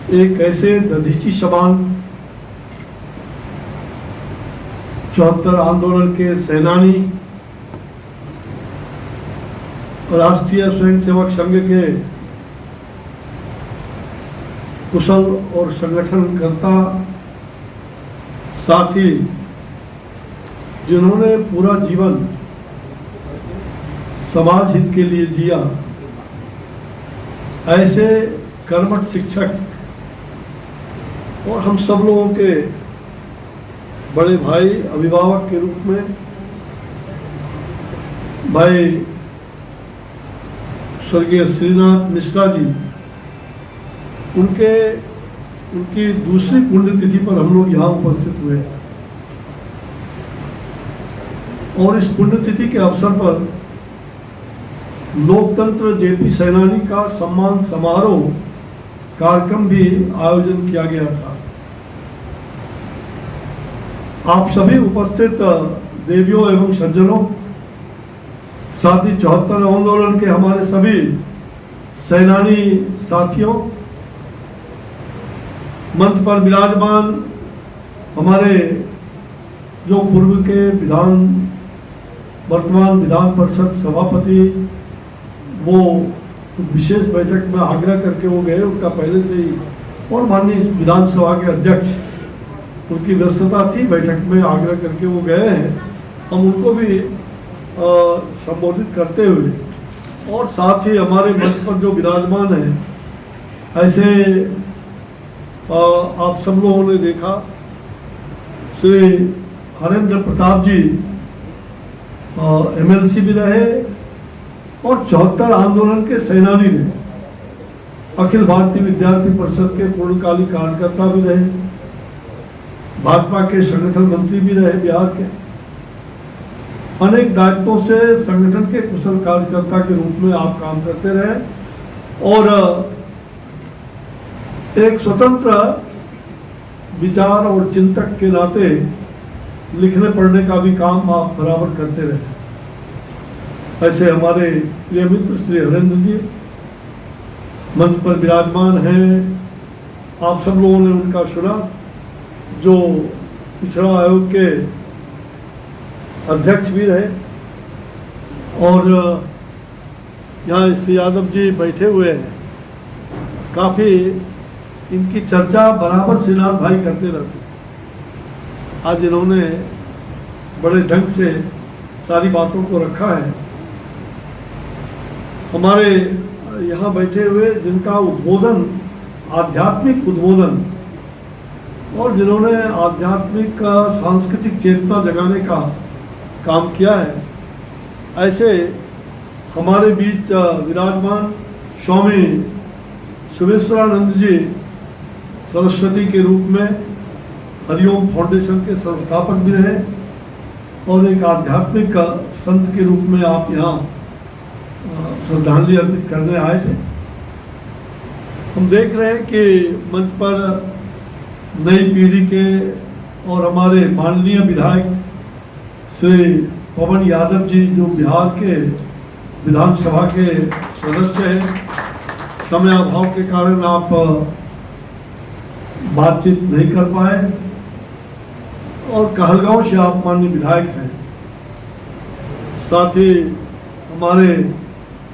एक ऐसे दधीची शबान 74 आंदोलन के सेनानी, राष्ट्रीय स्वयंसेवक संघ के कुशल और संगठनकर्ता साथी, जिन्होंने पूरा जीवन समाज हित के लिए जिया, ऐसे कर्मठ शिक्षक और हम सब लोगों के बड़े भाई, अभिभावक के रूप में भाई स्वर्गीय श्रीनाथ मिश्रा जी, उनकी दूसरी पुण्यतिथि पर हम लोग यहाँ उपस्थित हुए और इस पुण्यतिथि के अवसर पर लोकतंत्र जेपी सेनानी का सम्मान समारोह कार्यक्रम भी आयोजन किया गया था। आप सभी उपस्थित देवियों एवं सज्जनों, साथ ही 74 आंदोलन के हमारे सभी सेनानी साथियों, मंच पर विराजमान हमारे जो पूर्व के वर्तमान विधान परिषद सभापति, वो विशेष बैठक में आग्रह करके वो गए, उनका पहले से ही, और माननीय विधानसभा के अध्यक्ष, उनकी व्यस्तता थी, बैठक में आग्रह करके वो गए हैं। हम उनको भी संबोधित करते हुए, और साथ ही हमारे मंच पर जो विराजमान हैं, ऐसे आप सब लोगों ने देखा श्री हरेंद्र प्रताप जी एमएलसी भी रहे और 74 आंदोलन के सेनानी ने, अखिल भारतीय विद्यार्थी परिषद के पूर्णकालिक कार्यकर्ता भी रहे, भाजपा के संगठन मंत्री भी रहे बिहार के, अनेक दायित्वों से संगठन के कुशल कार्यकर्ता के रूप में आप काम करते रहे और एक स्वतंत्र विचार और चिंतक के नाते लिखने पढ़ने का भी काम आप बराबर करते रहे। ऐसे हमारे प्रिय मित्र श्री हरेंद्र जी मंच पर विराजमान हैं। आप सब लोगों ने उनका सुना, जो पिछड़ा आयोग के अध्यक्ष भी रहे, और यहाँ श्री यादव जी बैठे हुए हैं। काफ़ी इनकी चर्चा बराबर श्रीनाथ भाई करते रहते। आज इन्होंने बड़े ढंग से सारी बातों को रखा है। हमारे यहाँ बैठे हुए जिनका उद्बोधन, आध्यात्मिक उद्बोधन, और जिन्होंने आध्यात्मिक सांस्कृतिक चेतना जगाने का काम किया है, ऐसे हमारे बीच विराजमान स्वामी सुरेश्वरानंद जी सरस्वती के रूप में हरिओम फाउंडेशन के संस्थापक भी रहे और एक आध्यात्मिक संत के रूप में आप यहाँ श्रद्धांजलि अर्पित करने आए थे। हम देख रहे हैं कि मंच पर नई पीढ़ी के और हमारे माननीय विधायक श्री पवन यादव जी, जो बिहार के विधानसभा के सदस्य हैं, समय अभाव के कारण आप बातचीत नहीं कर पाए, और कहलगांव से आप माननीय विधायक हैं। साथ ही हमारे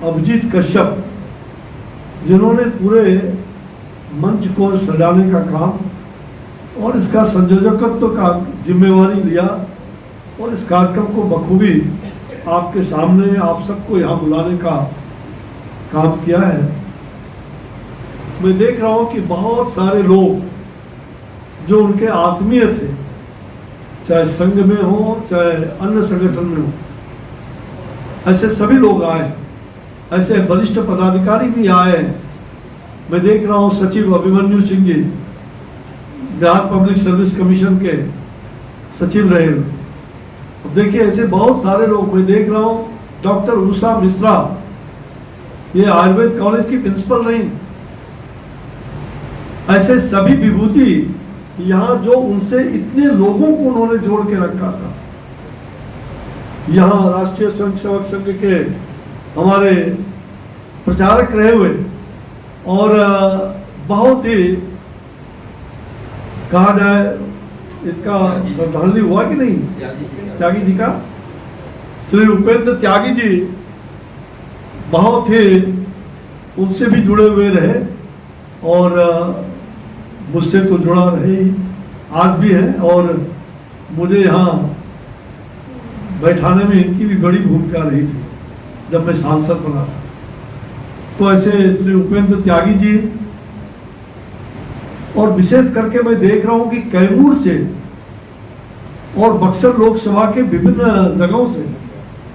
अभिजीत कश्यप, जिन्होंने पूरे मंच को सजाने का काम और इसका संयोजकत्व का जिम्मेवारी लिया और इस कार्यक्रम को बखूबी आपके सामने आप सबको यहाँ बुलाने का काम किया है। मैं देख रहा हूँ कि बहुत सारे लोग जो उनके आत्मीय थे, चाहे संघ में हो चाहे अन्य संगठन में हो, ऐसे सभी लोग आए, ऐसे वरिष्ठ पदाधिकारी भी आए। मैं देख रहा हूँ सचिव Abhimanyu Singh ji, Bihar public service commission के सचिव रहे। अब देखिए ऐसे बहुत सारे लोग, मैं देख रहा हूँ डॉक्टर उषा मिश्रा, ये आयुर्वेद कॉलेज की प्रिंसिपल रही। ऐसे सभी विभूति यहाँ, जो उनसे इतने लोगों को उन्होंने जोड़ के रखा था। यहाँ राष्ट्रीय स्वयंसेवक संघ के हमारे प्रचारक रहे हुए और बहुत ही कहा जाए इनका श्रद्धांजलि हुआ कि नहीं त्यागी जी का। श्री उपेंद्र त्यागी जी बहुत ही उनसे भी जुड़े हुए रहे और मुझसे तो जुड़ा रहे ही, आज भी है। और मुझे यहाँ बैठाने में इनकी भी बड़ी भूमिका रही थी जब मैं सांसद बना था। तो ऐसे श्री उपेंद्र त्यागी जी, और विशेष करके मैं देख रहा हूं कि कैमूर से और बक्सर लोकसभा के विभिन्न जगहों से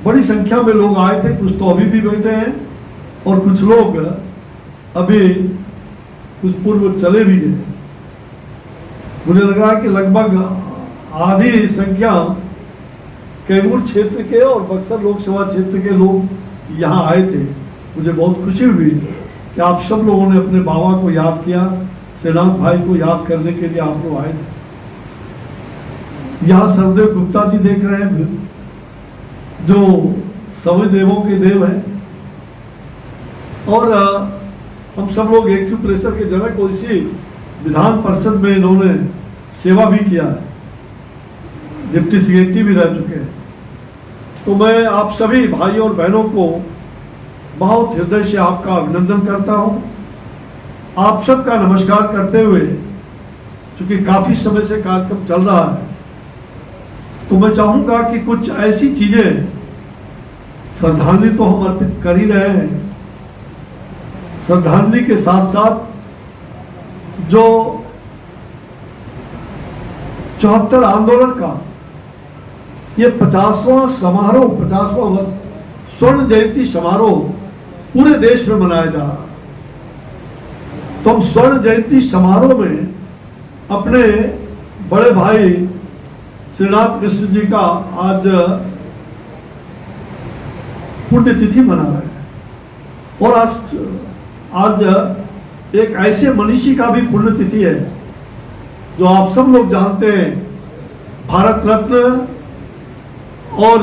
बड़ी संख्या में लोग आए थे। कुछ तो अभी भी बैठे हैं और कुछ लोग अभी कुछ पूर्व चले भी गए। मुझे लगा कि लगभग आधी संख्या कैमूर क्षेत्र के और बक्सर लोकसभा क्षेत्र के लोग यहाँ आए थे। मुझे बहुत खुशी हुई कि आप सब लोगों ने अपने बाबा को याद किया, श्रीनाथ भाई को याद करने के लिए आप लोग आए थे। यहाँ सरदेव गुप्ता जी देख रहे हैं जो सभी देवों के देव हैं, और हम सब लोग एक्यूप्रेशर के जनक, और इसी विधान परिषद में इन्होंने सेवा भी किया है, डिप्टी सेक्रेटरी भी रह चुके हैं। तो मैं आप सभी भाई और बहनों को बहुत हृदय से आपका अभिनंदन करता हूं। आप सबका नमस्कार करते हुए, क्योंकि काफी समय से कार्यक्रम चल रहा है, तो मैं चाहूंगा कि कुछ ऐसी चीजें, श्रद्धांजलि तो हम अर्पित कर ही रहे हैं, श्रद्धांजलि के साथ साथ जो 74 आंदोलन का ये 50वां समारोह, 50वां वर्ष स्वर्ण जयंती समारोह पूरे देश में मनाया जा रहा। तो हम स्वर्ण जयंती समारोह में अपने बड़े भाई श्रीनाथ मिश्र जी का आज पुण्यतिथि मना रहे हैं। और आज एक ऐसे मनीषी का भी पुण्यतिथि है जो आप सब लोग जानते हैं, भारत रत्न और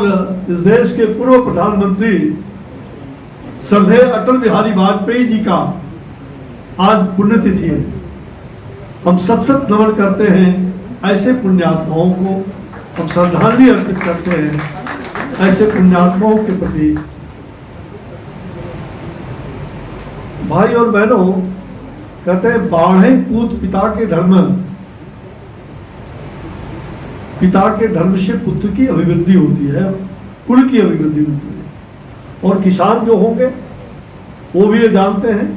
इस देश के पूर्व प्रधानमंत्री श्रद्धेय अटल बिहारी वाजपेयी जी का आज पुण्यतिथि है। हम सत सत नमन करते हैं ऐसे पुण्यात्माओं को, हम श्रद्धांजलि अर्पित करते हैं ऐसे पुण्यात्माओं के प्रति। भाई और बहनों, कहते हैं बाढ़े पूत पिता के धर्म, पिता के धर्म से पुत्र की अभिवृद्धि होती है, कुल की अभिवृद्धि होती है। और किसान जो होंगे वो भी ये जानते हैं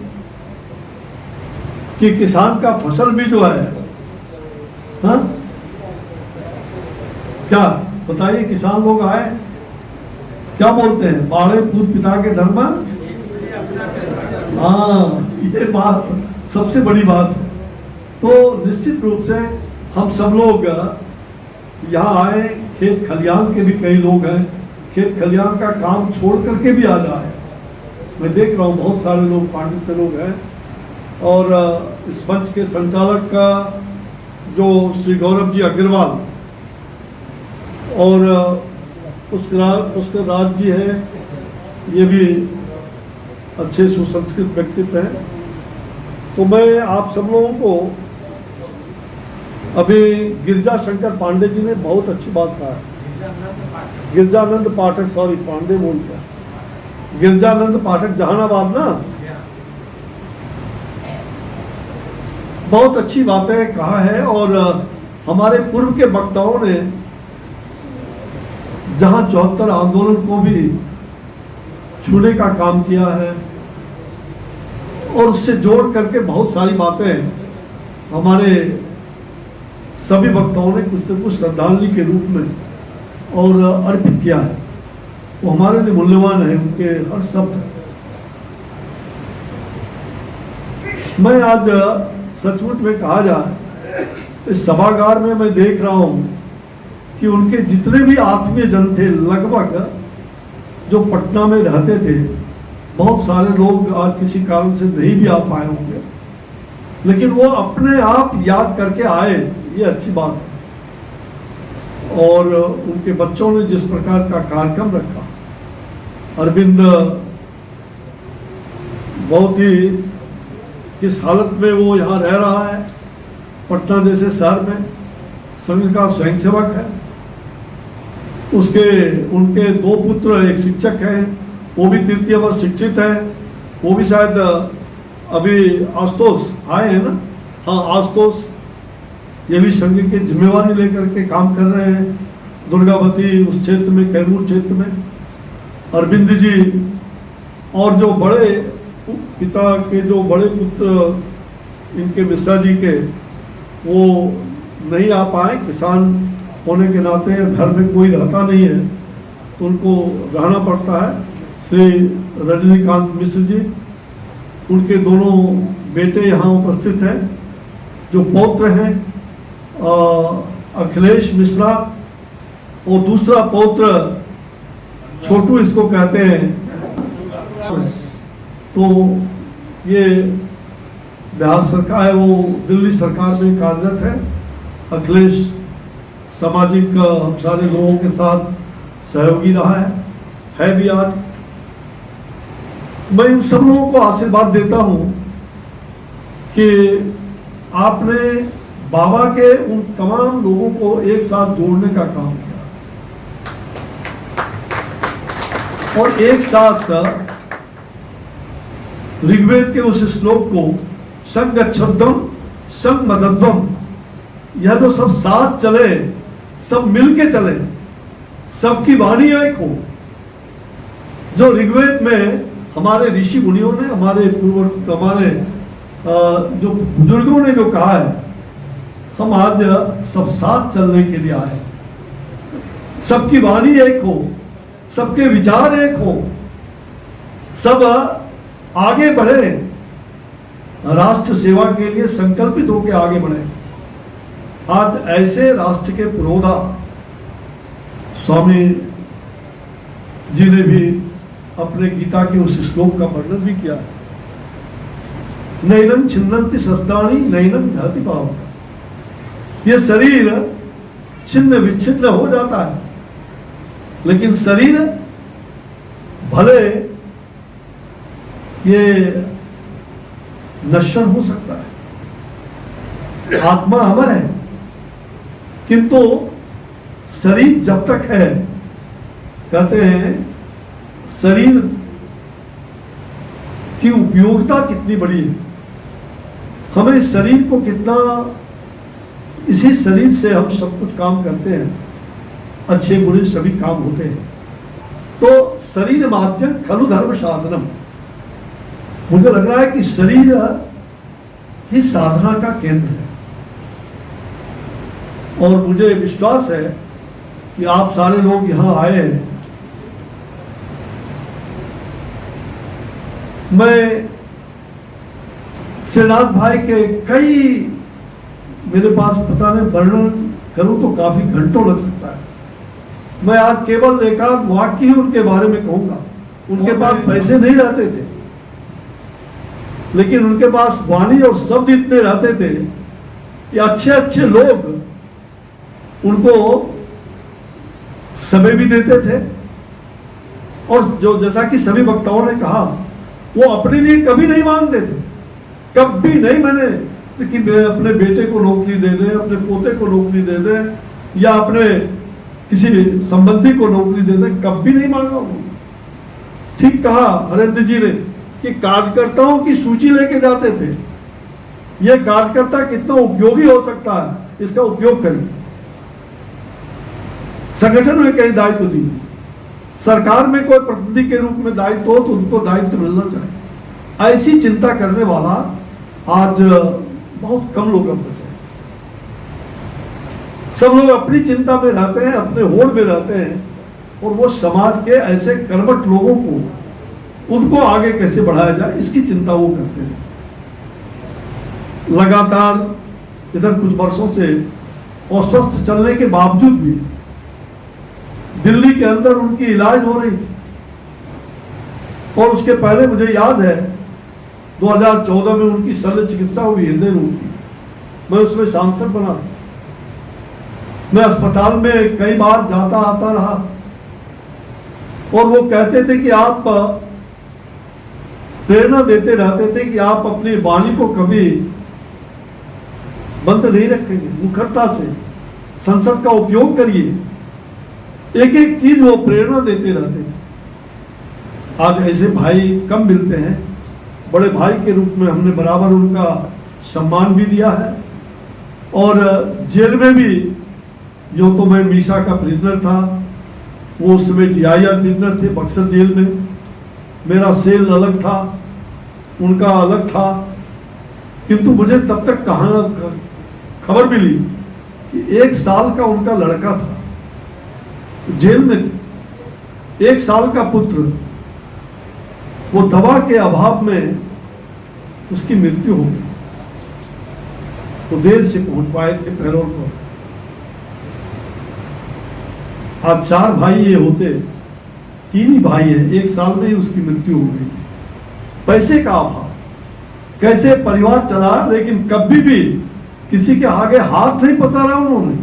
कि किसान का फसल भी जो है, हाँ क्या बताइए, किसान लोग आए क्या बोलते हैं, बाढ़े पूत पिता के धर्म। हाँ, ये बात सबसे बड़ी बात है। तो निश्चित रूप से हम सब लोग यहाँ आए, खेत खलियान के भी कई लोग हैं, खेत खलियान का काम छोड़ करके भी आ जाए। मैं देख रहा हूँ बहुत सारे लोग, पांडित्य लोग हैं। और इस मंच के संचालक का जो श्री गौरव जी अग्रवाल और उसके राज जी है, ये भी अच्छे सुसंस्कृत व्यक्तित्व हैं। तो मैं आप सब लोगों को, अभी गिरजा शंकर पांडे जी ने बहुत अच्छी बात कहा है, गिरजानंद पाठक, सॉरी पांडे बोल गया, गिरजानंद पाठक जहानाबाद ना, बहुत अच्छी बातें कहा है। और हमारे पूर्व के वक्ताओं ने जहां 74 आंदोलन को भी छूने का काम किया है और उससे जोड़ करके बहुत सारी बातें हमारे सभी वक्ताओं ने कुछ न कुछ श्रद्धांजलि के रूप में और अर्पित किया है, वो हमारे लिए मूल्यवान है, उनके हर शब्द। मैं आज सचमुच में कहा जाए, इस सभागार में मैं देख रहा हूं कि उनके जितने भी आत्मीय जन थे, लगभग जो पटना में रहते थे, बहुत सारे लोग आज किसी कारण से नहीं भी आ पाए होंगे, लेकिन वो अपने आप याद करके आए, ये अच्छी बात है। और उनके बच्चों ने जिस प्रकार का कार्यक्रम रखा, अरविंद बहुत ही किस हालत में वो यहाँ रह रहा है, पटना जैसे शहर में संघ का स्वयंसेवक है। उनके 2 पुत्र, एक शिक्षक है, वो भी तृतीय वर्ष शिक्षित है। वो भी शायद अभी आशुतोष आए हैं ना, हाँ आशुतोष, ये भी संघ की जिम्मेवारी लेकर के काम कर रहे हैं दुर्गावती उस क्षेत्र में, कैमूर क्षेत्र में। अरविंद जी और जो बड़े पिता के जो बड़े पुत्र इनके मिश्रा जी के, वो नहीं आ पाए, किसान होने के नाते घर में कोई रहता नहीं है तो उनको रहना पड़ता है। श्री रजनीकांत मिश्र जी, उनके दोनों बेटे यहाँ उपस्थित हैं। जो पौत्र हैं अखिलेश मिश्रा और दूसरा पौत्र छोटू इसको कहते हैं। तो ये बिहार सरकार है, वो दिल्ली सरकार में कार्यरत है। अखिलेश सामाजिक हम सारे लोगों के साथ सहयोगी रहा है भी आज। मैं इन सब लोगों को आशीर्वाद देता हूं कि आपने बाबा के उन तमाम लोगों को एक साथ जोड़ने का काम किया और एक साथ ऋग्वेद के उस श्लोक को संगच्छद्वम संगमदद्वम, यह जो सब साथ चले, सब मिलके चले, सबकी वाणी एक हो, जो ऋग्वेद में हमारे ऋषि मुनियों ने, हमारे जो बुजुर्गों ने जो कहा है, हम आज सब साथ चलने के लिए आए। सबकी वाणी एक हो, सबके विचार एक हो, सब आगे बढ़े, राष्ट्र सेवा के लिए संकल्पित होकर आगे बढ़े। आज ऐसे राष्ट्र के पुरोधा स्वामी जी ने भी अपने गीता के उस श्लोक का वर्णन भी किया है। नैनं छिन्नन्ति शस्त्राणि नैनं दहति पावक। ये शरीर छिन्न विच्छिन्न हो जाता है, लेकिन शरीर भले ये नश्वर हो सकता है, आत्मा अमर है, किंतु शरीर जब तक है, कहते हैं शरीर की उपयोगिता कितनी बड़ी है, हमें शरीर को कितना, इसी शरीर से हम सब कुछ काम करते हैं, अच्छे बुरे सभी काम होते हैं। तो शरीर माध्यम खलु धर्म साधनम, मुझे लग रहा है कि शरीर ही साधना का केंद्र है। और मुझे विश्वास है कि आप सारे लोग यहाँ आए हैं। मैं श्रीनाथ भाई के कई, मेरे पास पता नहीं वर्णन करूं तो काफी घंटों लग सकता है। मैं आज केवल एक आध वाक्य ही उनके बारे में कहूंगा। उनके पास पैसे नहीं रहते थे, लेकिन उनके पास वाणी और शब्द इतने रहते थे कि अच्छे अच्छे लोग उनको समय भी देते थे। और जो जैसा कि सभी वक्ताओं ने कहा, वो अपने लिए कभी नहीं मांगते थे, कभी नहीं। मैंने कि अपने बेटे को नौकरी दे दे, अपने पोते को नौकरी दे दे, या अपने किसी संबंधी को नौकरी दे दे, कभी नहीं मांगा उन्होंने। ठीक कहा हरेंद्र जी ने कि कार्यकर्ताओं की सूची लेके जाते थे। यह कार्यकर्ता कितना उपयोगी हो सकता है, इसका उपयोग करें। संगठन में कई दायित्व दिए, सरकार में कोई प्रतिनिधि के रूप में दायित्व हो तो उनको दायित्व मिलना चाहिए। ऐसी चिंता करने वाला आज बहुत कम लोग बचे। सब लोग अपनी चिंता में रहते हैं, अपने होड़ में रहते हैं, और वो समाज के ऐसे कर्मठ लोगों को, उनको आगे कैसे बढ़ाया जाए, इसकी चिंता वो करते हैं। लगातार इधर कुछ वर्षों से अस्वस्थ चलने के बावजूद भी दिल्ली के अंदर उनकी इलाज हो रही थी। और उसके पहले मुझे याद है 2014 में उनकी शल्य चिकित्सा हुई, हृदय रोग की। मैं उसमें सांसद बना था। मैं अस्पताल में कई बार जाता आता रहा, और वो कहते थे कि आप प्रेरणा देते रहते थे कि आप अपनी वाणी को कभी बंद नहीं रखेंगे, मुखरता से संसद का उपयोग करिए। एक एक चीज वो प्रेरणा देते रहते थे। आज ऐसे भाई कम मिलते हैं। बड़े भाई के रूप में हमने बराबर उनका सम्मान भी दिया है। और जेल में भी, जो तो मैं मीसा का प्रिजनर था, वो उस समय DIR प्रिजनर थे बक्सर जेल में। मेरा सेल अलग था, उनका अलग था, किंतु मुझे तब तक कहाँ खबर मिली कि 1 साल का उनका लड़का था, जेल में थे, 1 साल का पुत्र, वो दवा के अभाव में उसकी मृत्यु हो गई। तो देर से पहुंच पाए थे पैरोल पर। आज 4 भाई ये होते, 3 ही भाई है, 1 साल में ही उसकी मृत्यु हो गई। पैसे का अभाव, कैसे परिवार चला, लेकिन कभी भी किसी के आगे हाथ नहीं पसारा उन्होंने।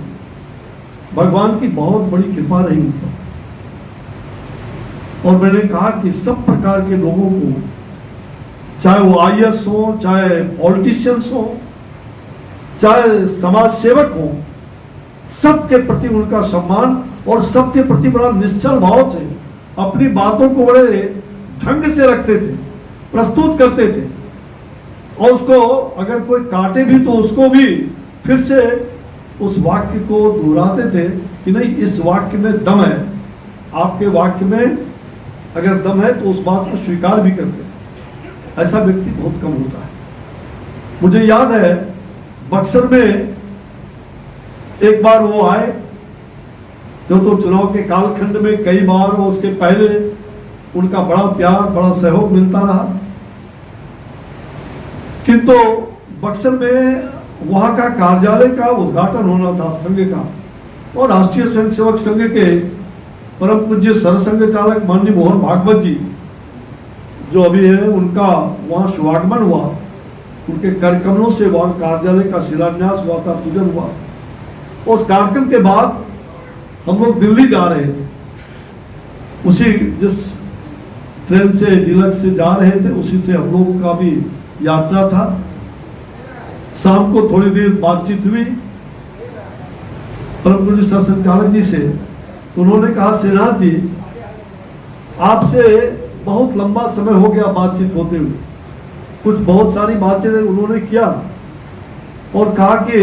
भगवान की बहुत बड़ी कृपा रही उन पर। और मैंने कहा कि सब प्रकार के लोगों को, चाहे वो IAS हो, चाहे पॉलिटिशियंस हो, चाहे समाज सेवक हो, सबके प्रति उनका सम्मान और सबके प्रति बड़ा निश्चल भाव से अपनी बातों को बड़े ढंग से रखते थे, प्रस्तुत करते थे। और उसको अगर कोई काटे भी तो उसको भी फिर से उस वाक्य को दोहराते थे कि नहीं, इस वाक्य में दम है, आपके वाक्य में अगर दम है तो उस बात को स्वीकार भी करते हैं। ऐसा व्यक्ति बहुत कम होता है। मुझे याद है बक्सर में एक बार वो आए, जो तो चुनाव के कालखंड में कई बार, वो उसके पहले उनका बड़ा प्यार, बड़ा सहयोग मिलता रहा। किंतु बक्सर में वहां का कार्यालय का उद्घाटन होना था संघ का, और राष्ट्रीय स्वयंसेवक संघ के परम पूज्य सरसंघ चालक माननीय मोहन भागवत जी जो अभी है, उनका वहां शुभागमन हुआ। उनके कर कमलों से वहां कार्यालय का शिलान्यास हुआ था, पूजन हुआ। और उस कार्यक्रम के बाद हम लोग दिल्ली जा रहे थे। उसी जिस ट्रेन से डिलक्स से जा रहे थे, उसी से हम लोगों का भी यात्रा था। शाम को थोड़ी देर बातचीत हुई परम पूज्य सरसंघचालक जी से। तो उन्होंने कहा, श्रीनाथ जी, आपसे बहुत लंबा समय हो गया बातचीत होते हुए। कुछ बहुत सारी बातें उन्होंने किया और कहा कि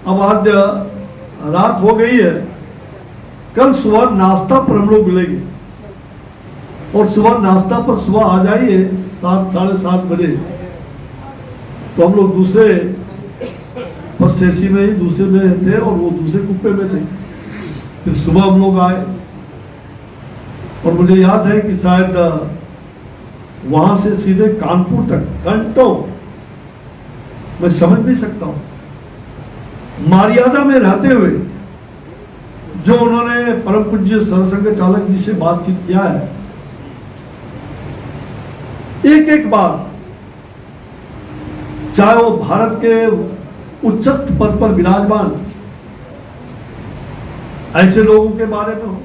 अब आज रात हो गई है, कल सुबह नाश्ता पर हम लोग मिलेंगे। और सुबह नाश्ता पर सुबह आ जाइए 7 साढ़े 7 बजे। तो हम लोग दूसरे पस्टेसी में ही दूसरे में थे और वो दूसरे कुप्पे में थे। फिर सुबह हम लोग आए और मुझे याद है कि शायद वहां से सीधे कानपुर तक घंटों, मैं समझ नहीं सकता हूं, मर्यादा में रहते हुए जो उन्होंने परम पूज्य सरसंघ चालक जी से बातचीत किया है, एक एक बात, चाहे वो भारत के उच्चस्थ पद पर विराजमान ऐसे लोगों के बारे में हो,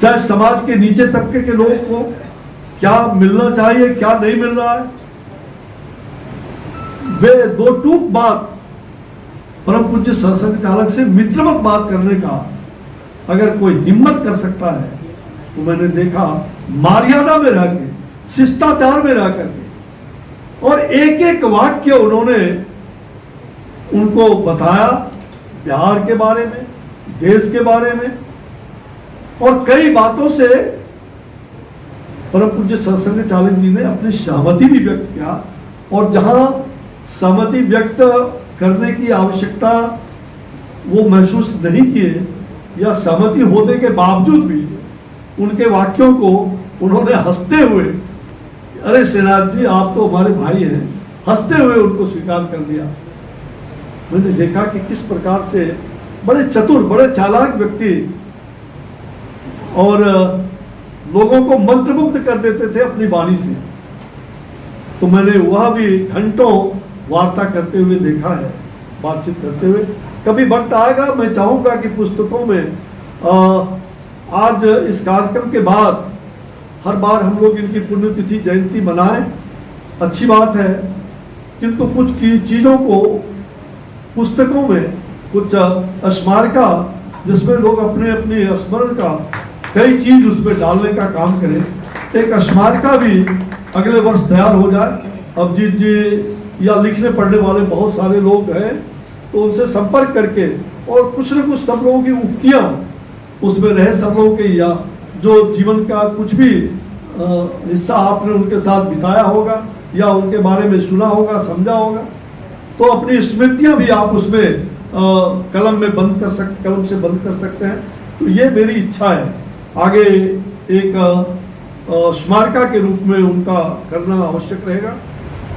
चाहे समाज के नीचे तबके के लोगों को क्या मिलना चाहिए, क्या नहीं मिल रहा है, वे दो टूक बात परम पूज्य सरसंघ चालक से मित्रवत बात करने का अगर कोई हिम्मत कर सकता है तो मैंने देखा मर्यादा में रह के, शिष्टाचार में रह करके, और एक एक वाक्य उन्होंने उनको बताया बिहार के बारे में, देश के बारे में, और कई बातों से परम पूज्य सरसंघ चालक जी ने अपनी सहमति भी व्यक्त किया। और जहां सहमति व्यक्त करने की आवश्यकता वो महसूस नहीं किए, या सहमति होने के बावजूद भी उनके वाक्यों को उन्होंने हंसते हुए, अरे श्रीनाथ जी आप तो हमारे भाई हैं, हंसते हुए उनको स्वीकार कर दिया। मैंने देखा कि किस प्रकार से बड़े चतुर, बड़े चालाक व्यक्ति और लोगों को मंत्रमुग्ध कर देते थे अपनी वाणी से। तो मैंने वह भी घंटों वार्ता करते हुए देखा है, बातचीत करते हुए। कभी वक्त आएगा मैं चाहूंगा कि पुस्तकों में आज इस कार्यक्रम के बाद हर बार हम लोग इनकी पुण्यतिथि जयंती मनाएं, अच्छी बात है, किंतु कुछ चीज़ों को पुस्तकों में कुछ स्मारिका जिसमें लोग अपने अपने स्मरण का कई चीज उसमें डालने का काम करें। एक स्मारिका भी अगले वर्ष तैयार हो जाए। अभिजीत जी या लिखने पढ़ने वाले बहुत सारे लोग हैं, तो उनसे संपर्क करके और कुछ न कुछ सब लोगों की उक्तियाँ उसमें रहे, सब लोगों के या जो जीवन का कुछ भी हिस्सा आपने उनके साथ बिताया होगा या उनके बारे में सुना होगा, समझा होगा, तो अपनी स्मृतियाँ भी आप उसमें कलम से बंद कर सकते हैं। तो ये मेरी इच्छा है, आगे एक स्मारिका के रूप में उनका करना आवश्यक रहेगा।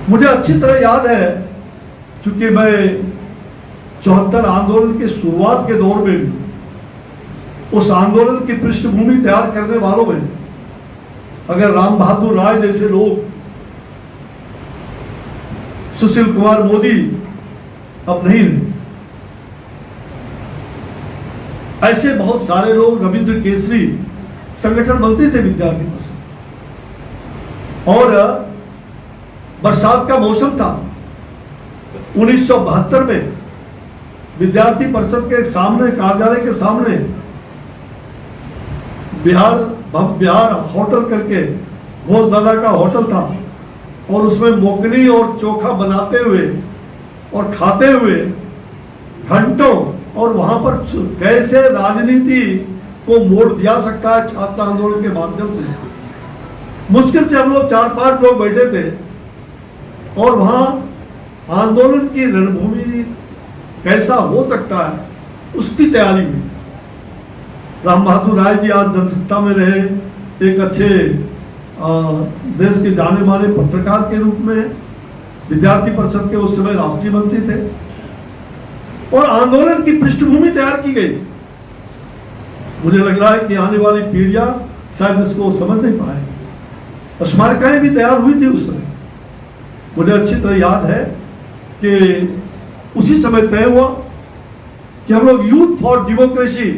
मुझे अच्छी तरह याद है, क्योंकि मैं 74 आंदोलन के शुरुआत के दौर में भी उस आंदोलन की पृष्ठभूमि तैयार करने वालों में अगर राम बहादुर राय जैसे लोग, सुशील कुमार मोदी अब नहीं रहे, ऐसे बहुत सारे लोग, रविंद्र केसरी संगठन बनते थे विद्यार्थी परिषद, और बरसात का मौसम था 1972 में विद्यार्थी परिषद के सामने, कार्यालय के सामने बिहार होटल करके घोष दादा का होटल था, और उसमें मोकनी और चोखा बनाते हुए और खाते हुए घंटों, और वहां पर कैसे राजनीति को मोड़ दिया सकता है छात्र आंदोलन के माध्यम से, मुश्किल से हम लोग 4-5 लोग बैठे थे, और वहां आंदोलन की रणभूमि कैसा हो सकता है उसकी तैयारी हुई। राम बहादुर राय जी आज जनसत्ता में रहे, एक अच्छे देश के जाने माने पत्रकार के रूप में, विद्यार्थी परिषद के उस समय राष्ट्रीय मंत्री थे, और आंदोलन की पृष्ठभूमि तैयार की गई। मुझे लग रहा है कि आने वाली पीढ़ियां शायद इसको समझ नहीं पाए। स्मारकाएं भी तैयार हुई थी उस समय। मुझे अच्छी तरह याद है कि उसी समय तय हुआ कि हम लोग यूथ फॉर डेमोक्रेसी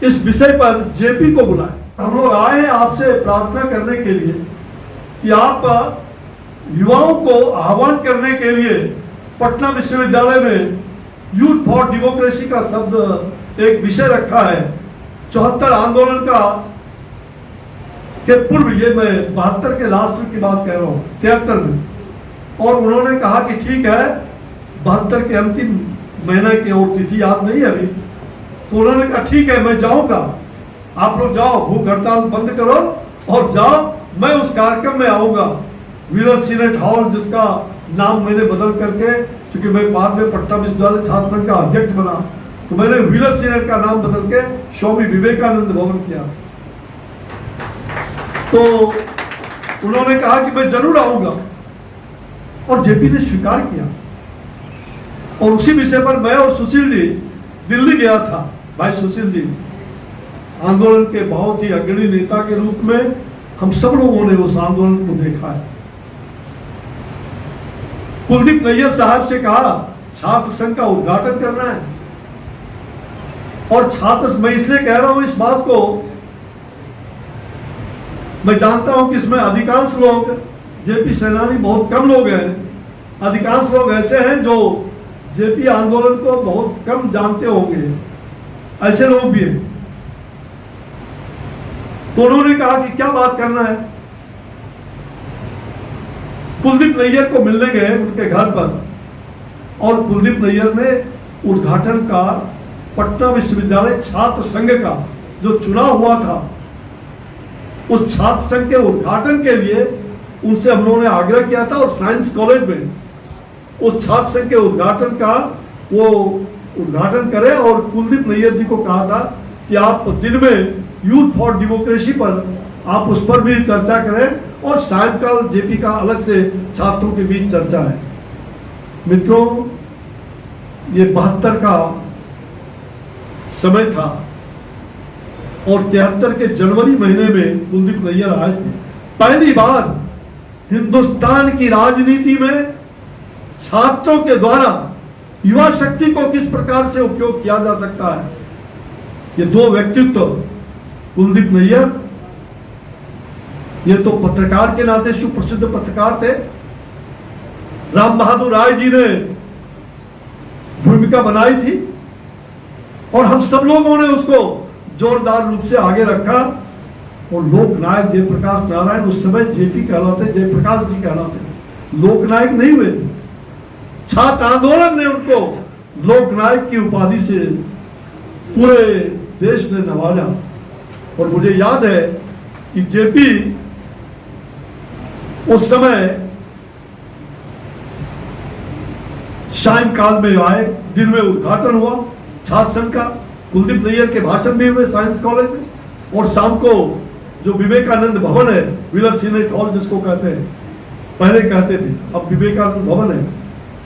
इस विषय पर जेपी को बुलाए। हम लोग आए हैं आपसे प्रार्थना करने के लिए कि आप युवाओं को आह्वान करने के लिए पटना विश्वविद्यालय में यूथ फॉर डेमोक्रेसी का शब्द एक विषय रखा है। 74 आंदोलन का के पूर्व, ये मैं 72 के लास्ट की बात कह रहा हूँ, 73 में, और उन्होंने कहा कि ठीक है 72 के अंतिम महीने की, और तिथि याद नहीं है अभी, तो उन्होंने कहा ठीक है मैं जाऊंगा, आप लोग जाओ, भूख हड़ताल बंद करो और जाओ, मैं उस कार्यक्रम में आऊंगा। व्हीलर सीनेट हॉल, जिसका नाम मैंने बदल करके, क्योंकि मैं बाद में पटना विश्वविद्यालय छात्र संघ का अध्यक्ष बना, तो मैंने व्हीलर सीनेट का नाम बदल के स्वामी विवेकानंद भवन किया। तो उन्होंने कहा कि मैं जरूर आऊंगा, और जेपी ने स्वीकार किया, और उसी विषय पर मैं और सुशील जी दिल्ली गया था। भाई सुशील जी आंदोलन के बहुत ही अग्रणी नेता के रूप में हम सब लोगों ने उस आंदोलन को देखा है। कुलदीप नैयर साहब से कहा छात्र संघ का उद्घाटन करना है, और छात्र, मैं इसलिए कह रहा हूं इस बात को, मैं जानता हूं कि इसमें अधिकांश लोग जेपी सेनानी, बहुत कम लोग हैं, अधिकांश लोग ऐसे हैं जो जेपी आंदोलन को बहुत कम जानते होंगे, ऐसे लोग भी हैं। तो उन्होंने कहा कि क्या बात करना है। कुलदीप नैयर को मिलने गए उनके घर पर, और कुलदीप नैयर ने उद्घाटन का, पटना विश्वविद्यालय छात्र संघ का जो चुनाव हुआ था, उस छात्र संघ के उद्घाटन के लिए उनसे हम लोगों ने आग्रह किया था, और साइंस कॉलेज में उस छात्र संघ के उद्घाटन का वो उद्घाटन करें, और कुलदीप नैयर जी को कहा था कि आप दिन में यूथ फॉर डेमोक्रेसी पर आप उस पर भी चर्चा करें, और सायंकाल जेपी का अलग से छात्रों के बीच चर्चा है। मित्रों, ये 72 का समय था, और 73 के जनवरी महीने में कुलदीप नैयर आए थे। पहली बार हिंदुस्तान की राजनीति में छात्रों के द्वारा युवा शक्ति को किस प्रकार से उपयोग किया जा सकता है, ये दो व्यक्तित्व, कुलदीप नैयर, ये तो पत्रकार के नाते सुप्रसिद्ध पत्रकार थे। राम बहादुर राय जी ने भूमिका बनाई थी और हम सब लोगों ने उसको जोरदार रूप से आगे रखा। और लोकनायक जयप्रकाश नारायण उस समय जेपी कहलाते, जयप्रकाश जी कहलाते, लोकनायक नहीं हुए। छात्र आंदोलन ने उनको लोकनायक की उपाधि से पूरे देश ने नवाजा। और मुझे याद है कि जेपी उस समय सायंकाल में आए, दिन में उद्घाटन हुआ छात्र संघ का, कुलदीप नैयर के भाषण भी हुए साइंस कॉलेज में, और शाम को जो विवेकानंद भवन है, विलर सीनेट हॉल जिसको कहते हैं, पहले कहते थे, अब विवेकानंद भवन है,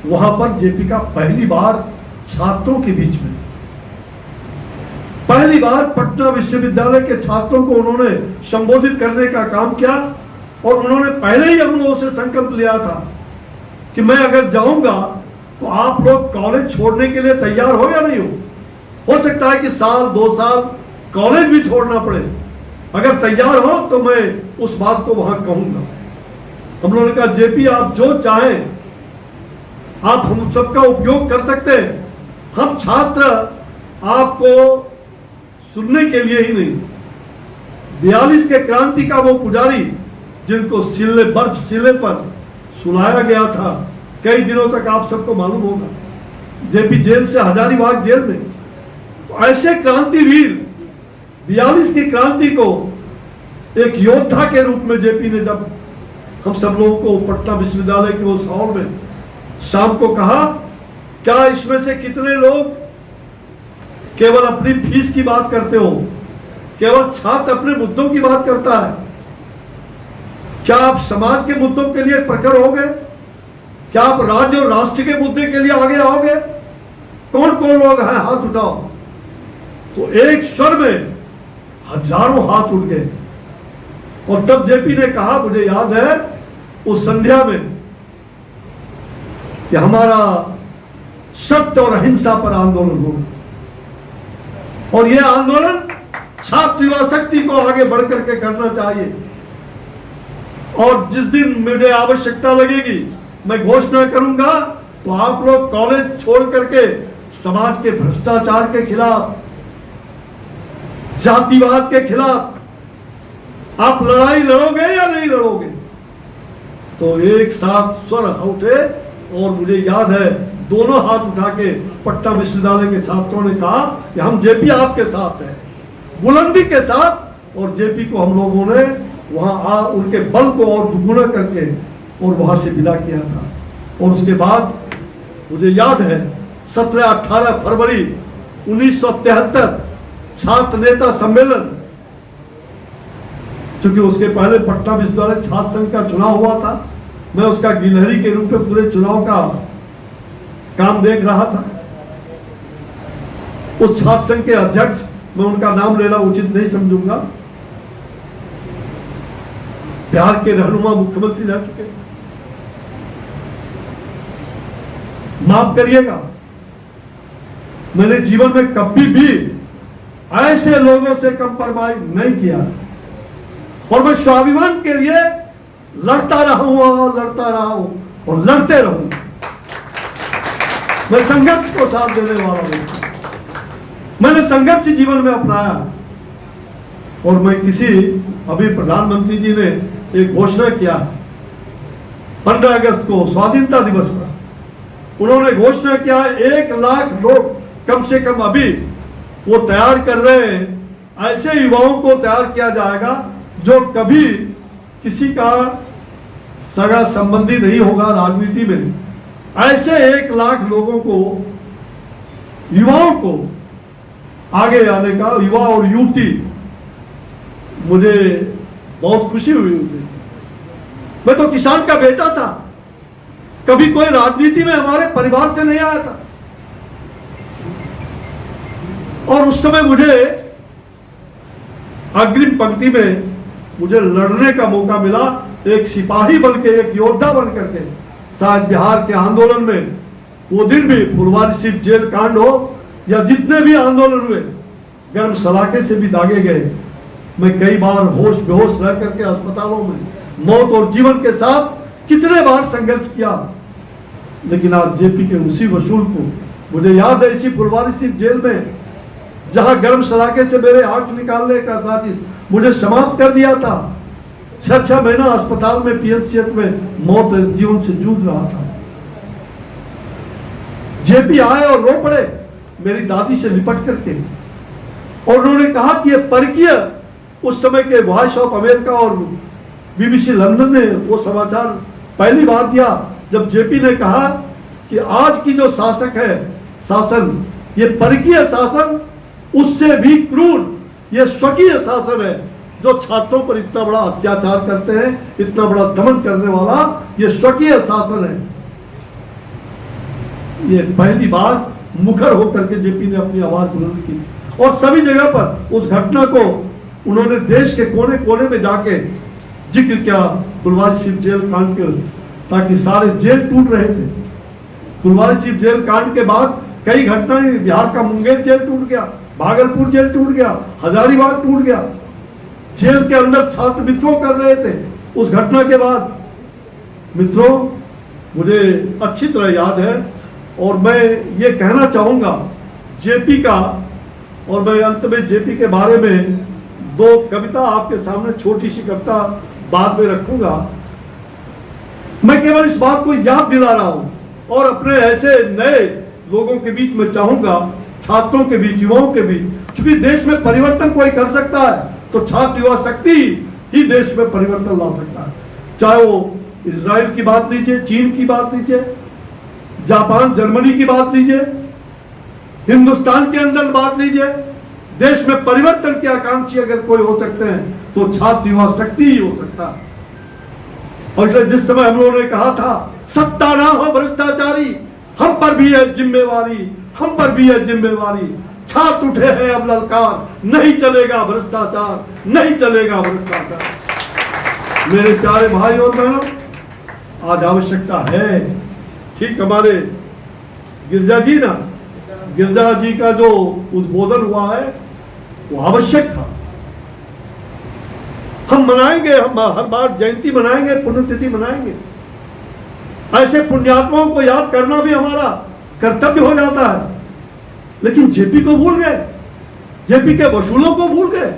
वहां पर जेपी का पहली बार छात्रों के बीच में, पहली बार पटना विश्वविद्यालय के छात्रों को उन्होंने संबोधित करने का काम किया। और उन्होंने पहले ही हम लोगों से संकल्प लिया था कि मैं अगर जाऊंगा तो आप लोग कॉलेज छोड़ने के लिए तैयार हो या नहीं हो सकता है कि साल 2 साल कॉलेज भी छोड़ना पड़े, अगर तैयार हो तो मैं उस बात को वहां कहूंगा। हम लोगों ने कहा जेपी आप जो चाहें आप हम सबका उपयोग कर सकते हैं, हम छात्र आपको सुनने के लिए ही नहीं, 42 के क्रांति का वो पुजारी जिनको सिले बर्फ सिले पर सुनाया गया था कई दिनों तक, आप सबको मालूम होगा, जेपी जेल से हजारीबाग जेल में, तो ऐसे क्रांतिवीर 42 की क्रांति को एक योद्धा के रूप में जेपी ने जब हम सब लोगों को पटना विश्वविद्यालय के उस हॉल में शाम को कहा, क्या इसमें से कितने लोग केवल अपनी फीस की बात करते हो, केवल छात्र अपने मुद्दों की बात करता है, क्या आप समाज के मुद्दों के लिए प्रखर हो गए, क्या आप राज्य और राष्ट्र के मुद्दे के लिए आगे आओगे? कौन कौन लोग हैं, हाथ उठाओ। तो एक स्वर में हजारों हाथ उठ गए। और तब जेपी ने कहा, मुझे याद है उस संध्या में, कि हमारा सत्य और अहिंसा पर आंदोलन होगा, और यह आंदोलन छात्र युवा शक्ति को आगे बढ़कर के करना चाहिए। और जिस दिन मुझे आवश्यकता लगेगी मैं घोषणा करूंगा, तो आप लोग कॉलेज छोड़ करके समाज के भ्रष्टाचार के खिलाफ, जातिवाद के खिलाफ आप लड़ाई लड़ोगे या नहीं लड़ोगे? तो एक साथ स्वर उठे और मुझे याद है दोनों हाथ उठा के पटना विश्वविद्यालय के छात्रों ने कहा कि हम जेपी आपके साथ हैं, बुलंदी के साथ। और जेपी को हम लोगों ने वहां उनके बल को और दुगुना करके और वहां से विदा किया था। और उसके बाद मुझे याद है 17-18 फरवरी 1973 छात्र नेता सम्मेलन, क्योंकि उसके पहले पटना विश्वविद्यालय छात्र संघ का चुनाव हुआ था, मैं उसका गिलहरी के रूप में पूरे चुनाव का काम देख रहा था। उस छात्र संघ के अध्यक्ष, मैं उनका नाम लेना उचित नहीं समझूंगा, बिहार के रहनुमा मुख्यमंत्री रह चुके, माफ करिएगा, मैंने जीवन में कभी भी ऐसे लोगों से कंप्रोमाइज नहीं किया, और मैं स्वाभिमान के लिए लड़ता रहा हूं और लड़ते रहूंगा। मैं संघर्ष को साथ देने वाला हूं, मैंने संघर्ष जीवन में अपनाया। और मैं अभी प्रधानमंत्री जी ने एक घोषणा किया 15 अगस्त को स्वाधीनता दिवस पर, उन्होंने घोषणा किया 1 लाख लोग कम से कम अभी वो तैयार कर रहे हैं, ऐसे युवाओं को तैयार किया जाएगा जो कभी किसी का सगा संबंधी नहीं होगा राजनीति में। ऐसे 1 लाख लोगों को, युवाओं को आगे आने का, युवा और युवती, मुझे बहुत खुशी हुई उनसे। मैं तो किसान का बेटा था, कभी कोई राजनीति में हमारे परिवार से नहीं आया था, और उस समय मुझे अग्रिम पंक्ति में मुझे लड़ने का मौका मिला, एक सिपाही बन के, एक योद्धा बन करके। शायद बिहार के आंदोलन में वो दिन भी, फुलवारी सिर्फ जेल कांड हो या जितने भी आंदोलन हुए, गर्म सलाखे से भी दागे गए। मैं कई बार होश बेहोश रह करके अस्पतालों में मौत और जीवन के साथ कितने बार संघर्ष किया, लेकिन आज जेपी के उसी वसूल को मुझे याद है इसी फुलवारी सिर्फ जेल में, जहां गर्म सलाखे से मेरे आंख निकालने का साजिश मुझे समाप्त कर दिया था। 6 महीना अस्पताल में पीएमसीएच में मौत जीवन से जूझ रहा था। जेपी आए और रो पड़े मेरी दादी से लिपट करके, और उन्होंने कहा कि ये परकीय, उस समय के वॉइस ऑफ अमेरिका और बीबीसी लंदन ने वो समाचार पहली बार दिया जब जेपी ने कहा कि आज की जो शासक है शासन, ये परकीय शासन उससे भी क्रूर ये स्वकीय शासन है, जो छात्रों पर इतना बड़ा अत्याचार करते हैं, इतना बड़ा दमन करने वाला ये स्वकीय शासन है। ये पहली बार मुखर होकर के जेपी ने अपनी आवाज बुलंद की, और सभी जगह पर उस घटना को उन्होंने देश के कोने कोने में जाके जिक्र किया, फुलवारी सिर्फ जेल कांड के, ताकि सारे जेल टूट रहे थे। फुलवारी सिर्फ जेल कांड के बाद कई घटनाएं, बिहार का मुंगेर जेल टूट गया, भागलपुर जेल टूट गया, हजारीबाग टूट गया। जेल के अंदर छात्र विद्रोह कर रहे थे। उस घटना के बाद मित्रों मुझे अच्छी तरह याद है, और मैं ये कहना चाहूंगा जेपी का, और मैं अंत में जेपी के बारे में 2 कविता आपके सामने, छोटी सी कविता बाद में रखूंगा। मैं केवल इस बात को याद दिला रहा हूं, और अपने ऐसे नए लोगों के बीच में चाहूंगा, छात्रों के बीच, युवाओं के बीच, क्योंकि देश में परिवर्तन कोई कर सकता है तो छात्र युवा शक्ति ही देश में परिवर्तन ला सकता है। चाहे वो इजराइल की बात लीजिए, चीन की बात लीजिए, जापान जर्मनी की बात लीजिए, हिंदुस्तान के अंदर बात लीजिए, देश में परिवर्तन के आकांक्षी अगर कोई हो सकते हैं तो छात्र युवा शक्ति ही हो सकता है। और इसलिए जिस समय हम लोगों ने कहा था सत्ता ना हो भ्रष्टाचारी, हम पर भी है जिम्मेवारी, हम पर भी है जिम्मेवारी, छात्र उठे हैं अब ललकार, नहीं चलेगा भ्रष्टाचार, नहीं चलेगा भ्रष्टाचार। मेरे प्यारे भाई और बहनों, आज आवश्यकता है, ठीक हमारे गिरजा जी का जो उद्बोधन हुआ है वो आवश्यक था। हम मनाएंगे, हम हर बार जयंती मनाएंगे, पुण्यतिथि मनाएंगे, ऐसे पुण्यात्माओं को याद करना भी हमारा कर्तव्य हो जाता है। लेकिन जेपी को भूल गए, जेपी के वसूलों को भूल गए।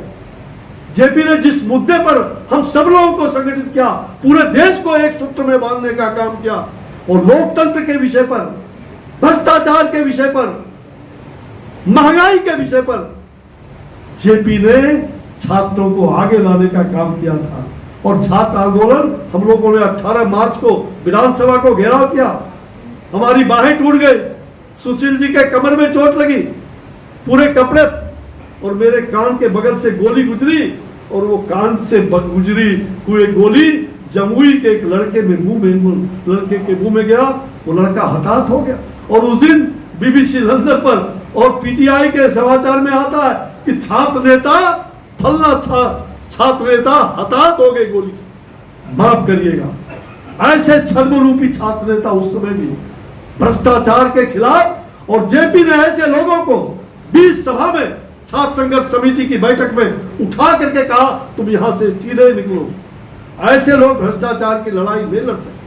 जेपी ने जिस मुद्दे पर हम सब लोगों को संगठित किया, पूरे देश को एक सूत्र में बांधने का काम किया, और लोकतंत्र के विषय पर, भ्रष्टाचार के विषय पर, महंगाई के विषय पर जेपी ने छात्रों को आगे लाने का काम किया था। और छात्र आंदोलन, हम लोगों ने 18 मार्च को विधानसभा को घेराव किया, हमारी बाहें टूट गई, सुशील जी के कमर में चोट लगी, पूरे कपड़े, और मेरे कान के बगल से गोली गुजरी, और वो कान से गुजरी हुई गोली जमुई के एक लड़के के मुंह में गया, वो लड़का हताहत हो गया। और उस दिन बीबीसी लंदन पर और पीटीआई के समाचार में आता है कि छात्र नेता फल्ला छात्र नेता हताहत हो गए गोली। माफ करिएगा, ऐसे छद्म रूपी छात्र नेता उस समय भी भ्रष्टाचार के खिलाफ, और जेपी ने ऐसे लोगों को 20 सभा में छात्र संघर्ष समिति की बैठक में उठा करके कहा तुम यहां से सीधे निकलो। ऐसे लोग भ्रष्टाचार की लड़ाई नहीं लड़ सकते।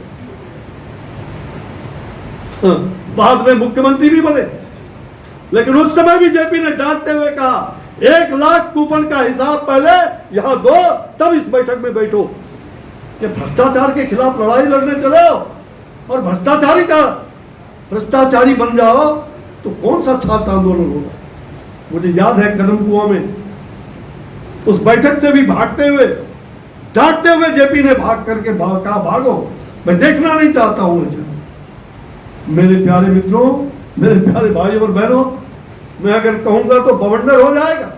बाद में मुख्यमंत्री भी बने, लेकिन उस समय भी जेपी ने डांटते हुए कहा 1 लाख कूपन का हिसाब पहले यहां दो, तब इस बैठक में बैठो। कि भ्रष्टाचार के खिलाफ लड़ाई लड़ने चले हो और भ्रष्टाचारी बन जाओ तो कौन सा छात्र आंदोलन होगा। मुझे याद है कदम कुआं में उस बैठक से भी भागते हुए, डांटते हुए जेपी ने भाग करके कहा भागो, मैं देखना नहीं चाहता हूं इसे। मेरे प्यारे मित्रों, मेरे प्यारे भाई और बहनों, मैं अगर कहूंगा तो बवंडर हो जाएगा,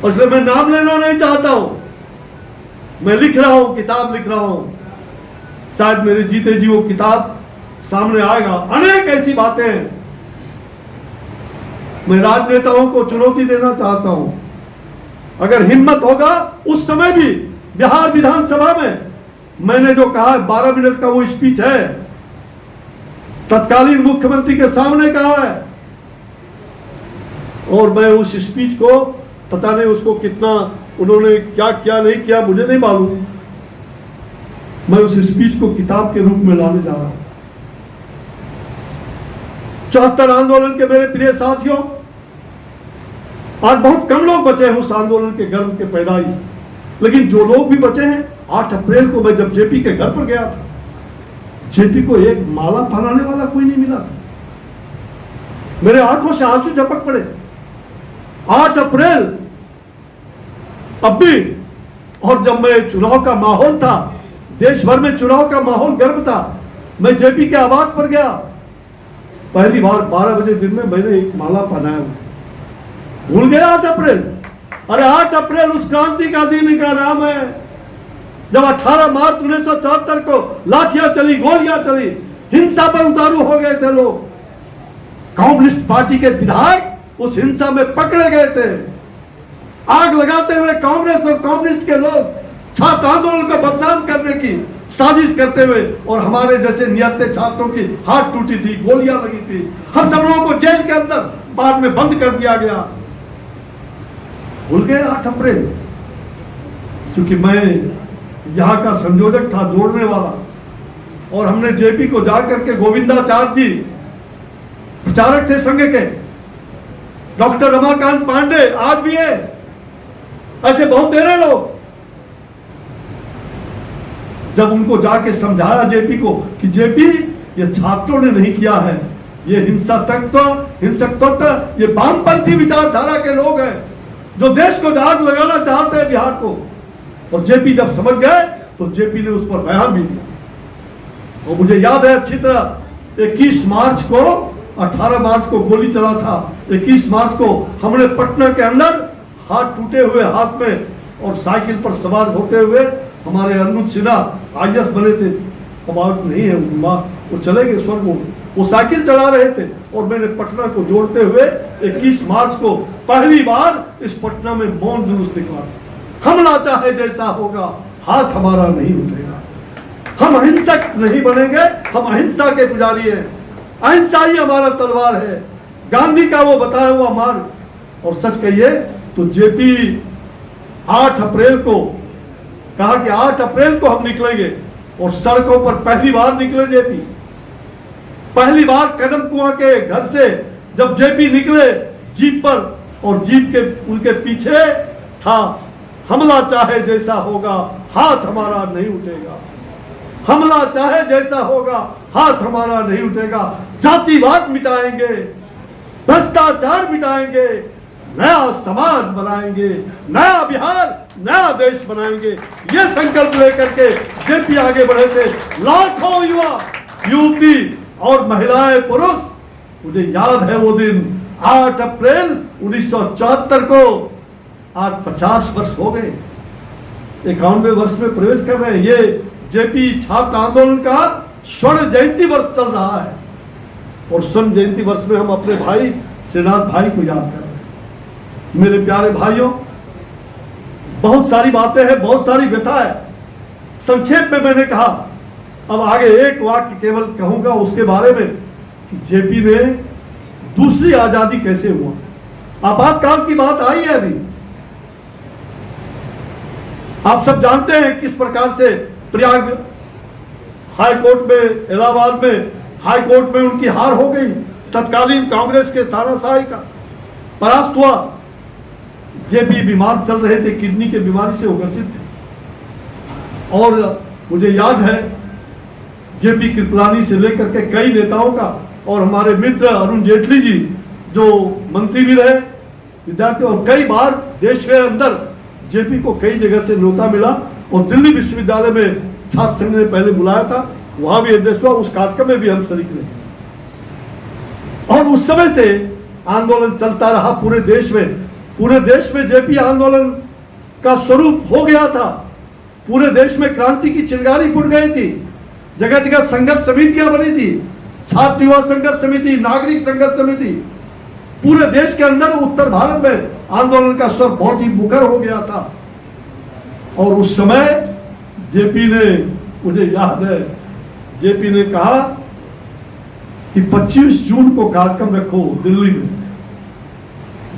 और इसलिए मैं नाम लेना नहीं चाहता हूं। मैं लिख रहा हूं, किताब लिख रहा हूं, शायद मेरे जीते जी वो किताब सामने आएगा। अनेक ऐसी बातें हैं। मैं राजनेताओं को चुनौती देना चाहता हूं, अगर हिम्मत होगा उस समय भी बिहार विधानसभा में मैंने जो कहा 12 मिनट का वो स्पीच है, तत्कालीन मुख्यमंत्री के सामने कहा है, और मैं उस स्पीच को, पता नहीं उसको कितना उन्होंने क्या किया नहीं किया मुझे नहीं मालूम, मैं उस स्पीच को किताब के रूप में लाने जा रहा हूं। 74 आंदोलन के मेरे प्रिय साथियों, आज बहुत कम लोग बचे हैं उस आंदोलन के गर्भ के पैदाइश, लेकिन जो लोग भी बचे हैं, 8 अप्रैल को मैं जब जेपी के घर पर गया था, जेपी को एक माला पहनाने वाला कोई नहीं मिला था। मेरे आंखों से आंसू झपक पड़े। 8 अप्रैल अब भी, और जब मैं चुनाव का माहौल था, देश भर में चुनाव का माहौल गर्म था, मैं जेपी के आवास पर गया, पहली बार 12 बजे दिन में मैंने एक माला पहनाया। भूल गया 8 अप्रैल? अरे 8 अप्रैल उस क्रांति का दिन का नाम है जब 18 मार्च 1974 को लाठियां चली, गोलियां चली, हिंसा पर उतारू हो गए थे लोग। कम्युनिस्ट पार्टी के विधायक उस हिंसा में पकड़े गए थे। आग लगाते हुए कांग्रेस और कम्युनिस्ट के लोग छात्र आंदोलन को बदनाम करने की साजिश करते हुए, और हमारे जैसे नियत छात्रों की हाथ टूटी थी, गोलियां लगी थी, हम सब लोगों को जेल के अंदर बाद में बंद कर दिया गया। भूल गए 8 अप्रैल? क्योंकि मैं यहां का संयोजक था, जोड़ने वाला, और हमने जेपी को जाकर के गोविंदाचार्य जी प्रचारक थे संघ के, डॉक्टर रमाकांत पांडे आज भी है, ऐसे बहुत तेरे लोग, जब उनको जाके समझाया जेपी को कि जेपी ये छात्रों ने नहीं किया है, ये हिंसक तत्व, ये वामपंथी विचारधारा के लोग हैं जो देश को आग लगाना चाहते हैं, बिहार को। और जेपी जब समझ गए तो जेपी ने उस पर बयान भी दिया। और मुझे याद है अच्छी तरह, 21 मार्च को, 18 मार्च को गोली चला था, 21 मार्च को हमने पटना के अंदर हाथ टूटे हुए हाथ में और साइकिल पर सवार होते हुए, हमारे अनुज सिन्हा IAS बने थे, अब नहीं है वो चले गए स्वर्ग, वो साइकिल चला रहे थे, और मैंने पटना को जोड़ते हुए 21 मार्च को पहली बार इस पटना में मौन जुलूस निकाला। हमला चाहे जैसा होगा, हाथ हमारा नहीं उठेगा। हम अहिंसक नहीं बनेंगे, हम अहिंसा के पुजारी हैं, अहिंसा ही हमारा तलवार है, गांधी का वो बताया हुआ मार्ग। और सच कहिए तो जेपी 8 अप्रैल को कहा कि 8 अप्रैल को हम निकलेंगे, और सड़कों पर पहली बार निकले जेपी। पहली बार कदम कुआं के घर से जब जेपी निकले जीप पर, और जीप के उनके पीछे था, हमला चाहे जैसा होगा, हाथ हमारा नहीं उठेगा। हमला चाहे जैसा होगा, हाथ हमारा नहीं उठेगा। जातिवाद मिटाएंगे, भ्रष्टाचार मिटाएंगे, नया समाज बनाएंगे, नया बिहार, नया देश बनाएंगे, ये संकल्प लेकर के जेपी आगे बढ़े थे। लाखों युवा, युवती और महिलाएं, पुरुष, मुझे याद है वो दिन 8 अप्रैल 1974 को, आज 50 वर्ष हो गए, 91वें वर्ष में प्रवेश कर रहे हैं। ये जेपी छात्र आंदोलन का स्वर्ण जयंती वर्ष चल रहा है, और स्वर्ण जयंती वर्ष में हम अपने भाई श्रीनाथ भाई को याद कर रहे हैं। मेरे प्यारे भाइयों, बहुत सारी बातें हैं, बहुत सारी व्यथा है। संक्षेप में मैंने कहा, अब आगे एक वाक्य केवल कहूंगा उसके बारे में कि जेपी में दूसरी आजादी कैसे हुआ। आपातकाल की बात आई है अभी, आप सब जानते हैं किस प्रकार से प्रयाग हाई कोर्ट में, इलाहाबाद में हाई कोर्ट में उनकी हार हो गई, तत्कालीन कांग्रेस के तानाशाही का परास्त हुआ। जेपी बीमार चल रहे थे, किडनी के बीमारी से वो ग्रसित थे, और मुझे याद है जेपी कृपलानी से लेकर के कई नेताओं का, और हमारे मित्र अरुण जेटली जी जो मंत्री भी रहे, विद्यार्थी, और कई बार देश के अंदर जेपी को कई जगह से न्योता मिला, और दिल्ली विश्वविद्यालय में छात्र संघ ने पहले बुलाया था, वहां भी अध्यक्ष हुआ, उस कार्यक्रम में भी हम शरीक रहे। और उस समय से आंदोलन चलता रहा पूरे देश में। पूरे देश में जेपी आंदोलन का स्वरूप हो गया था। पूरे देश में क्रांति की चिंगारी फूट गई थी, जगह जगह संघर्ष समितियां बनी थी, छात्र युवा संघर्ष समिति, नागरिक संघर्ष समिति। पूरे देश के अंदर उत्तर भारत में आंदोलन का स्वर बहुत ही मुखर हो गया था। और उस समय जेपी ने, मुझे याद है, जेपी ने कहा कि 25 जून को कार्यक्रम रखो दिल्ली में।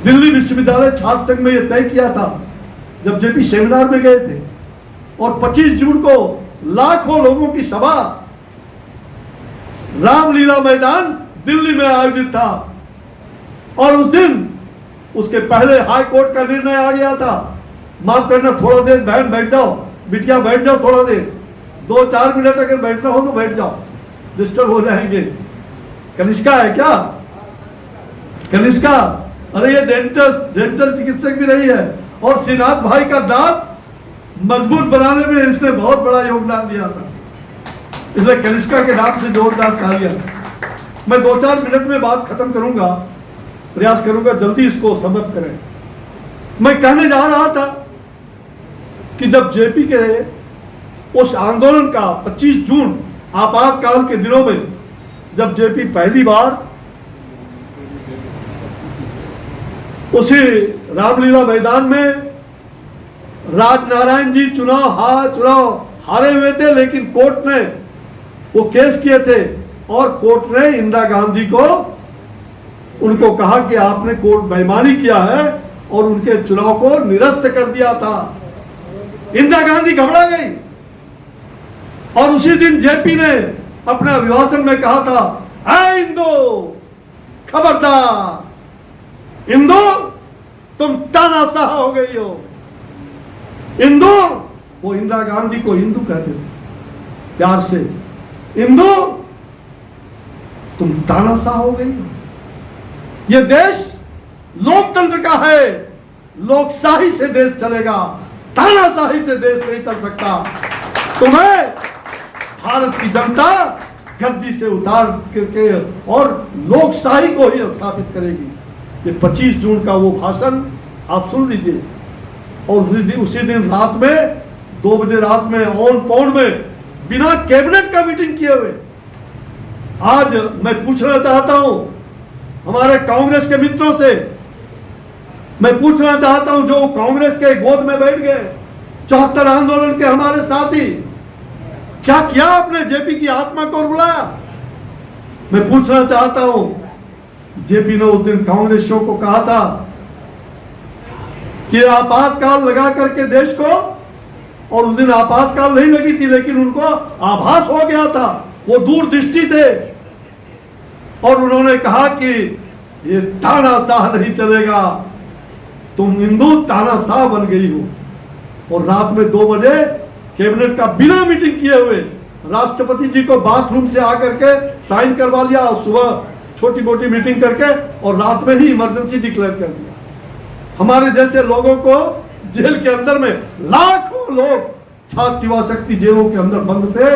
दिल्ली विश्वविद्यालय छात्र संघ में यह तय किया था जब जेपी सेमिनार में गए थे, और 25 जून को लाखों लोगों की सभा रामलीला मैदान दिल्ली में आयोजित था और उस दिन उसके पहले हाई कोर्ट का निर्णय आ गया था, माफ करना थोड़ा देर बहन बैठ जाओ, बिटिया बैठ जाओ थोड़ा देर, 2-4 मिनट अगर बैठना हो तो बैठ जाओ, डिस्टर्ब हो जाएंगे। कनिष्का है क्या? कनिष्का, अरे ये डेंटल चिकित्सक भी रही है और श्रीनाथ भाई का दांत मजबूत बनाने में इसने बहुत बड़ा योगदान दिया था, इसलिए कनिष्का के नाम से जोरदार तालियां। मैं 2-4 मिनट में बात खत्म करूंगा, प्रयास करूंगा जल्दी इसको समाप्त करें। मैं कहने जा रहा था कि जब जेपी के उस आंदोलन का 25 जून आपातकाल के दिनों में जब जेपी पहली बार उसी रामलीला मैदान में राजनारायण जी चुनाव हारे हुए थे, लेकिन कोर्ट ने वो केस किए थे और कोर्ट ने इंदिरा गांधी को उनको कहा कि आपने कोर्ट बेईमानी किया है और उनके चुनाव को निरस्त कर दिया था। इंदिरा गांधी घबरा गई और उसी दिन जेपी ने अपने अभिभाषण में कहा था, ऐ इंदु खबरदार, इंदु तुम तानाशाह हो गई हो। इंदु, वो इंदिरा गांधी को इंदु कहते थे प्यार से, इंदु तुम तानाशाह हो गई हो। ये देश लोकतंत्र का है, लोकशाही से देश चलेगा, तानाशाही से देश नहीं चल सकता। तुम्हें भारत की जनता गद्दी से उतार करके और लोकशाही को ही स्थापित करेगी। ये 25 जून का वो भाषण आप सुन लीजिए। और उसी दिन रात में 2 बजे रात में ऑन पॉन्ड में बिना कैबिनेट का मीटिंग किए हुए, आज मैं पूछना चाहता हूं हमारे कांग्रेस के मित्रों से, मैं पूछना चाहता हूं जो कांग्रेस के गोद में बैठ गए 74 आंदोलन के हमारे साथी, क्या किया आपने जेपी की आत्मा को रुलाया? मैं पूछना चाहता हूं, जेपी ने उस दिन कांग्रेसियों को कहा था कि आपातकाल लगा करके देश को, और उस दिन आपातकाल नहीं लगी थी लेकिन उनको आभास हो गया था, वो दूरदृष्टि थे और उन्होंने कहा कि ये तानाशाह नहीं चलेगा, तुम हिंदू तानाशाह बन गई हो। और रात में 2 बजे कैबिनेट का बिना मीटिंग किए हुए राष्ट्रपति जी को बाथरूम से आकर के साइन करवा लिया और सुबह छोटी मोटी मीटिंग करके और रात में ही इमरजेंसी डिक्लेयर कर दिया। हमारे जैसे लोगों को जेल के अंदर में लाखों लोग छात्र युवा शक्ति जेलों के अंदर बंद थे।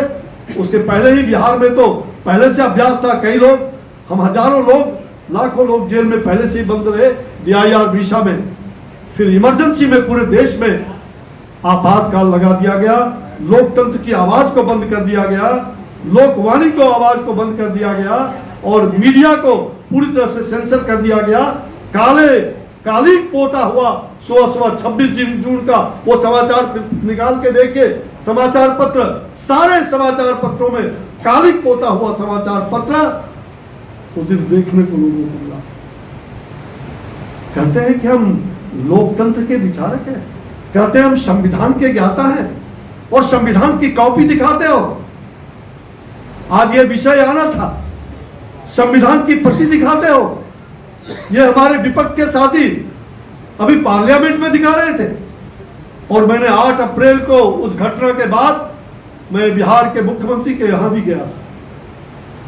उसके पहले ही बिहार में तो पहले से अभ्यास था, कई लोग, हम हजारों लोग, लाखों लोग जेल में पहले से ही बंद रहे DIR वीसा में। फिर इमरजेंसी में पूरे देश में आपातकाल लगा दिया गया, लोकतंत्र की आवाज को बंद कर दिया गया, लोकवाणी को आवाज को बंद कर दिया गया और मीडिया को पूरी तरह से सेंसर कर दिया गया। काली पोता हुआ सुबह 26 जून का वो समाचार निकाल के देखिए, समाचार पत्र, सारे समाचार पत्रों में काली पोता हुआ समाचार पत्र उस दिन देखने को लोगों को मिला। कहते हैं कि हम लोकतंत्र के विचारक हैं, कहते हैं हम संविधान के ज्ञाता हैं और संविधान की कॉपी दिखाते हो। आज ये विषय आना था, संविधान की प्रति दिखाते हो। ये हमारे विपक्ष के साथी अभी पार्लियामेंट में दिखा रहे थे और मैंने 8 अप्रैल को उस घटना के बाद मैं बिहार के मुख्यमंत्री के यहां भी गया था।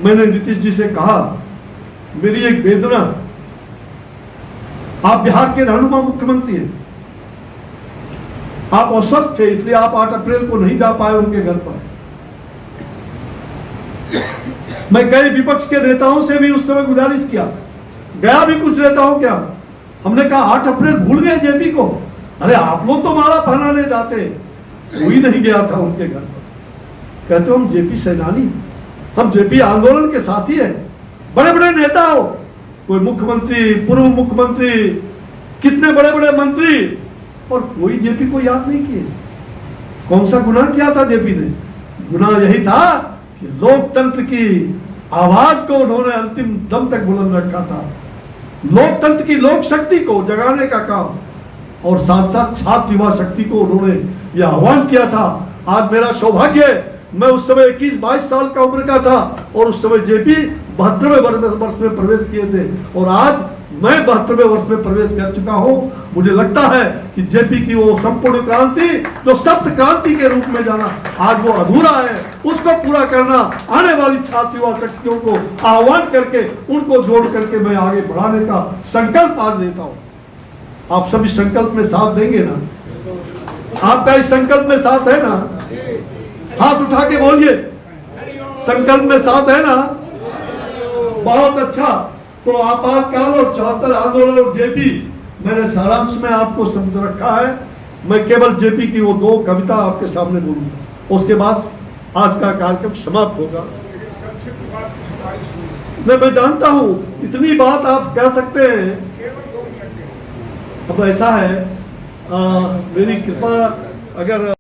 मैंने नीतीश जी से कहा, मेरी एक वेदना, आप बिहार के रहनुमा मुख्यमंत्री हैं, आप अस्वस्थ थे इसलिए आप 8 अप्रैल को नहीं जा पाए उनके घर पर। मैं कई विपक्ष के नेताओं से भी उस समय गुजारिश किया, गया भी कुछ नेताओं क्या, हमने कहा 8 अप्रैल भूल गए जेपी को? अरे आप लोग तो माला पहनाने जाते, कोई नहीं गया था उनके घर पर। कहते हो हम जेपी सेनानी, हम जेपी आंदोलन के साथी हैं, बड़े बड़े नेता हो, कोई मुख्यमंत्री, पूर्व मुख्यमंत्री, कितने बड़े बड़े मंत्री, और कोई जेपी को याद नहीं किए। कौन सा गुनाह किया था जेपी ने? गुनाह यही था कि लोकतंत्र की आवाज को उन्होंने अंतिम दम तक बुलंद रखा था, लोकतंत्र की लोक शक्ति को जगाने का काम, और साथ साथ छात्र युवा शक्ति को उन्होंने यह आह्वान किया था। आज मेरा सौभाग्य है, मैं उस समय 21-22 साल का उम्र का था और उस समय जेपी 72वें वर्ष में प्रवेश किए थे और आज मैं 72वें वर्ष में प्रवेश कर चुका हूं। मुझे लगता है कि जेपी की वो संपूर्ण क्रांति जो सप्त क्रांति के रूप में जाना आज वो अधूरा है, उसको पूरा करना आने वाली छात्र युवा शक्तियों को आह्वान करके उनको जोड़ करके मैं आगे बढ़ाने का संकल्प आज लेता हूं। आप सभी संकल्प में साथ देंगे ना? आपका इस संकल्प में साथ है ना? हाथ उठा के बोलिए, संकल्प में साथ है ना? बहुत अच्छा। तो आपातकाल और 74 आंदोलन और जेपी मैंने सारांश में आपको समझ रखा है। मैं केवल जेपी की वो 2 कविता आपके सामने बोलूंगा, उसके बाद आज का कार्यक्रम समाप्त होगा। मैं जानता हूं इतनी बात आप कह सकते हैं। अब ऐसा है, मेरी कृपा अगर